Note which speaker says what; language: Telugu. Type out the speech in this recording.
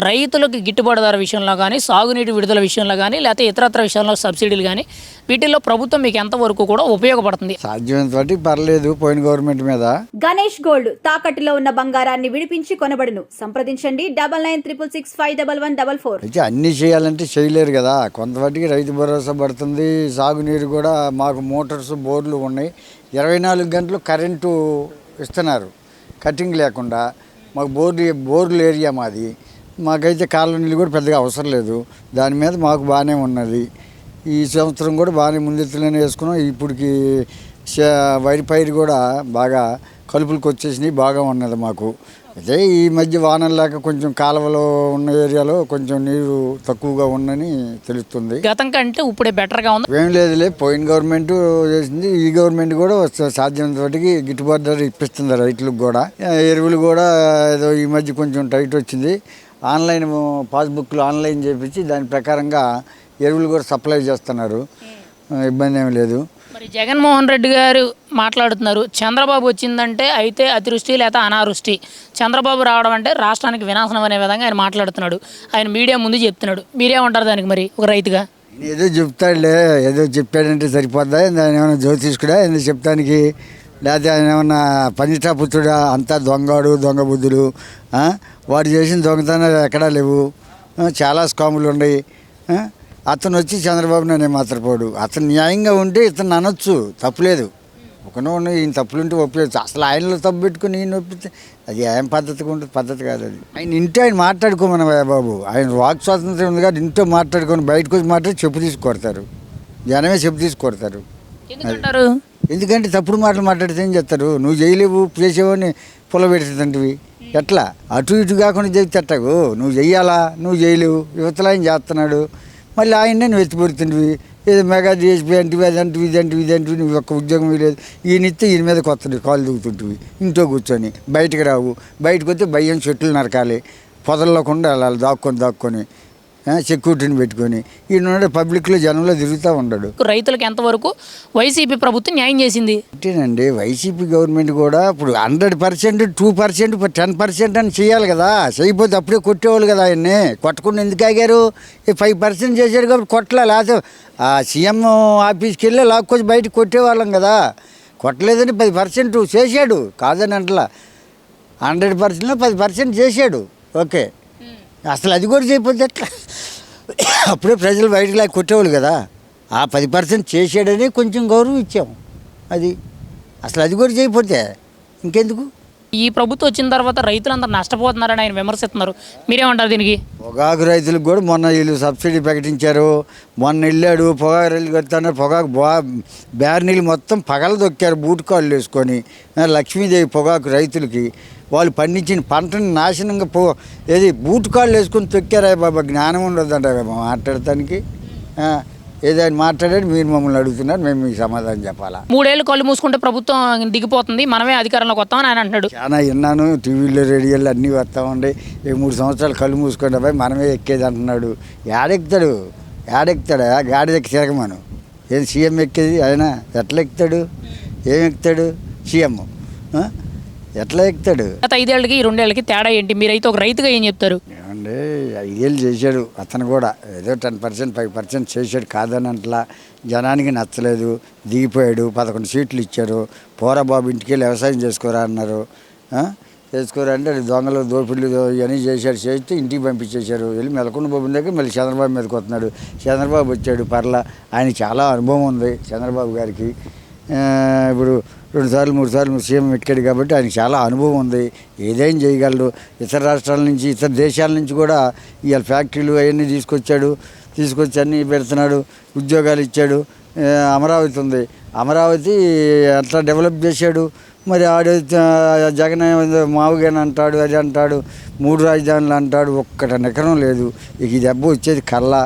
Speaker 1: రైతులకు గిట్టుబాటు ధర విషయంలో కానీ, సాగునీటి విడుదల విషయంలో కానీ, లేకపోతే ఇతరత్ర విషయంలో సబ్సిడీలు కానీ, వీటిల్లో ప్రభుత్వం మీకు ఎంతవరకు కూడా ఉపయోగపడుతుంది?
Speaker 2: సాధ్యమైనంత వరకు పర్లేదు పోయిన గవర్నమెంట్ మీద.
Speaker 3: గణేష్ గోల్డ్ తాకట్టులో ఉన్న బంగారాన్ని విడిపించి కొనబడును. సంప్రదించండి 9966651144.
Speaker 2: అయితే అన్నీ చేయాలంటే చేయలేరు కదా, కొంతవరకు రైతు భరోసా పడుతుంది. సాగునీరు కూడా మాకు మోటార్స్ బోర్లు ఉన్నాయి, 24 గంటలు కరెంటు ఇస్తున్నారు కటింగ్ లేకుండా. మాకు బోర్లు ఏరియా మాది, మాకైతే కాలువ నీళ్ళు కూడా పెద్దగా అవసరం లేదు. దాని మీద మాకు బాగానే ఉన్నది. ఈ సంవత్సరం కూడా బాగానే ముందెత్తులోనే వేసుకున్నాం. ఇప్పటికి వరి పైరు కూడా బాగా కలుపులకు వచ్చేసినాయి, బాగా ఉన్నది మాకు. అయితే ఈ మధ్య వానలు లేక కొంచెం కాలువలో ఉన్న ఏరియాలో కొంచెం నీరు తక్కువగా ఉందని తెలుస్తుంది.
Speaker 1: గతం కంటే ఇప్పుడే బెటర్గా ఉంది.
Speaker 2: ఏం లేదులే, పోయిన గవర్నమెంట్ చేసింది, ఈ గవర్నమెంట్ కూడా సాధ్యమైనంత వాటికి గిట్టుబాటు ధర ఇప్పిస్తుంది రైతులకు కూడా. ఎరువులు కూడా ఏదో ఈ మధ్య కొంచెం టైట్ వచ్చింది. ఆన్లైన్ పాస్బుక్లు ఆన్లైన్ చేపించి దాని ప్రకారంగా ఎరువులు కూడా సప్లై చేస్తున్నారు, ఇబ్బంది ఏమి లేదు.
Speaker 1: మరి జగన్మోహన్ రెడ్డి గారు మాట్లాడుతున్నారు, చంద్రబాబు వచ్చిందంటే అయితే అతివృష్టి లేదా అనావృష్టి, చంద్రబాబు రావడం అంటే రాష్ట్రానికి వినాశనం అనే విధంగా ఆయన మాట్లాడుతున్నాడు. ఆయన మీడియా ముందు చెప్తున్నాడు. మీరేమంటారు దానికి? మరి ఒక రైతుగా
Speaker 2: ఏదో చెప్తాడులే, ఏదో చెప్పాడంటే సరిపోద్దా? ఆయన ఏమైనా జ్యోతిష్కుడా ఎందుకు చెప్తానికి? లేకపోతే ఆయన ఏమన్నా పంచటాపుత్రుడా? అంతా దొంగడు, దొంగ బుద్ధులు. వాడు చేసిన దొంగతనాలు ఎక్కడా లేవు, చాలా స్కాములు ఉన్నాయి. అతను వచ్చి చంద్రబాబు నాయుడు మాత్రపోడు. అతను న్యాయంగా ఉంటే ఇతను అనొచ్చు, తప్పులేదు. ఒకనో ఈయన తప్పులుంటే ఒప్పలేదు. అసలు ఆయనలో తప్పు పెట్టుకుని ఈయన ఒప్పితే అది ఏం పద్ధతిగా ఉంటుంది? పద్ధతి కాదు అది. ఆయన ఇంటే ఆయన మాట్లాడుకోమని బాబు, ఆయన వాక్ స్వాతంత్రం ఉంది కాబట్టి ఇంట్లో మాట్లాడుకొని బయటకు వచ్చి మాట్లాడి చెప్పు తీసుకొడతారు, జనమే చెప్పు తీసుకొడతారు. ఎందుకంటే తప్పుడు మాటలు మాట్లాడితే ఏం చేస్తారు? నువ్వు చేయలేవు, చేసేవని పొలబెడుతుంటివి ఎట్లా? అటు ఇటు కాకుండా చెప్తే ఎట్టకు? నువ్వు చెయ్యాలా, నువ్వు చేయలేవు, యువతలో ఆయన చేస్తున్నాడు, మళ్ళీ ఆయన్నే నువ్వు ఎత్తిపడుతుంటివి. ఏదో మెగా డిఎస్పీ అంటివి, అదంటివి ఇదంటివి ఇదంటివి, నువ్వు ఒక్క ఉద్యోగం లేదు. ఈయన ఇస్తే ఈయన మీద కొత్తది కాలు దిగుతుంటివి, ఇంట్లో కూర్చొని బయటకు రావు. బయటకు వస్తే భయం, చెట్లు నరకాలి, పొదల్లోకుండా వెళ్ళాలి, దాక్కొని సెక్యూరిటీని పెట్టుకొని. ఈయన పబ్లిక్లో జనంలో తిరుగుతూ ఉండడు.
Speaker 1: రైతులకు ఎంతవరకు వైసీపీ ప్రభుత్వం న్యాయం చేసింది?
Speaker 2: అంటేనండి, వైసీపీ గవర్నమెంట్ కూడా ఇప్పుడు 100%, 2%, 10% అని చేయాలి కదా. చేయకపోతే అప్పుడే కొట్టేవాళ్ళు కదా ఆయన్ని. కొట్టకుండా ఎందుకు ఆగారు? 5% చేశాడు కాబట్టి కొట్టలే, లేకపోతే సీఎం ఆఫీస్కి వెళ్ళి లాక్కొచ్చి బయటకు కొట్టేవాళ్ళం కదా. కొట్టలేదని 10% చేశాడు, కాదని అంటలా. 100%లో 10% చేశాడు, ఓకే. అసలు అది కూడా చేయకపోతే ఎట్లా? అప్పుడే ప్రజలు బయటకు లాగా కొట్టేవాళ్ళు కదా. ఆ 10% చేసాడని కొంచెం గౌరవం ఇచ్చాము. అది అసలు అది కూడా చేయకపోతే ఇంకెందుకు?
Speaker 1: ఈ ప్రభుత్వం వచ్చిన తర్వాత రైతులందరూ నష్టపోతున్నారని ఆయన విమర్శిస్తున్నారు. మీరేమంటారు దీనికి?
Speaker 2: పొగాకు రైతులకు కూడా మొన్న వీళ్ళు సబ్సిడీ ప్రకటించారు. మొన్న వెళ్ళాడు పొగాకు రైలు కడుతున్నారు. పొగాకు బ్యార్నీళ్ళు మొత్తం పగల దొక్కారు బూట్ కాళ్ళు వేసుకొని. లక్ష్మీదేవి పొగాకు రైతులకి వాళ్ళు పండించిన పంటని నాశనంగా ఏది బూట్ కాళ్ళు వేసుకొని తొక్కారా బాబా? జ్ఞానం ఉండదంట మాట్లాడటానికి. ఏదైనా మాట్లాడాడు, మీరు మమ్మల్ని అడుగుతున్నారు, మేము మీకు సమాధానం చెప్పాలా?
Speaker 1: 3 ఏళ్ళు కళ్ళు మూసుకుంటే ప్రభుత్వం దిగిపోతుంది, మనమే అధికారంలోకి వస్తామని ఆయన అంటున్నాడు.
Speaker 2: చాలా విన్నాను, టీవీలో రేడియోలో అన్నీ వస్తామండి. 3 సంవత్సరాలు కళ్ళు మూసుకుంటే పోయి మనమే ఎక్కేది అంటున్నాడు. ఏడెక్కుతాడు? గాడి ఎక్కి తిరగమను. ఏది సీఎం ఎక్కేది ఆయన? ఎట్లా ఎక్కుతాడు? ఏం ఎక్కుతాడు సీఎం? ఎట్లా ఎక్కుతాడు?
Speaker 1: 5 ఏళ్ళకి 2 ఏళ్ళకి తేడా ఏంటి? మీరైతే ఒక రైతుగా ఏం చెప్తారు?
Speaker 2: ఏమండి, 5 ఏళ్ళు చేశాడు అతను కూడా. ఏదో 10%, 5% చేశాడు, కాదని అంటలా. జనానికి నచ్చలేదు, దిగిపోయాడు. 11 సీట్లు ఇచ్చారు. పోరా బాబు ఇంటికి వెళ్ళి వ్యవసాయం చేసుకోరా అన్నారు. చేసుకోరా అంటే దొంగలు దోపిళ్ళు ఇవన్నీ చేశాడు. చేస్తే ఇంటికి పంపించేశారు. వెళ్ళి మెలకొండ బాబు దగ్గర మళ్ళీ చంద్రబాబు మీదకి వస్తున్నాడు. చంద్రబాబు వచ్చాడు, పర్లా. ఆయన చాలా అనుభవం ఉంది చంద్రబాబు గారికి. ఇప్పుడు 2 సార్లు 3 సార్లు సీఎం ఎక్కాడు కాబట్టి ఆయనకి చాలా అనుభవం ఉంది, ఏదైనా చేయగలడు. ఇతర రాష్ట్రాల నుంచి, ఇతర దేశాల నుంచి కూడా ఇవాళ ఫ్యాక్టరీలు అవన్నీ తీసుకొచ్చి అన్నీ పెడుతున్నాడు, ఉద్యోగాలు ఇచ్చాడు. అమరావతి ఉంది, అమరావతి అట్లా డెవలప్ చేశాడు. మరి ఆడు జగన్ మావుగాని అంటాడు, అది అంటాడు, 3 రాజధానులు అంటాడు, ఒక్కట ఎకరం లేదు. ఇక ఈ దెబ్బ వచ్చేది కల్లా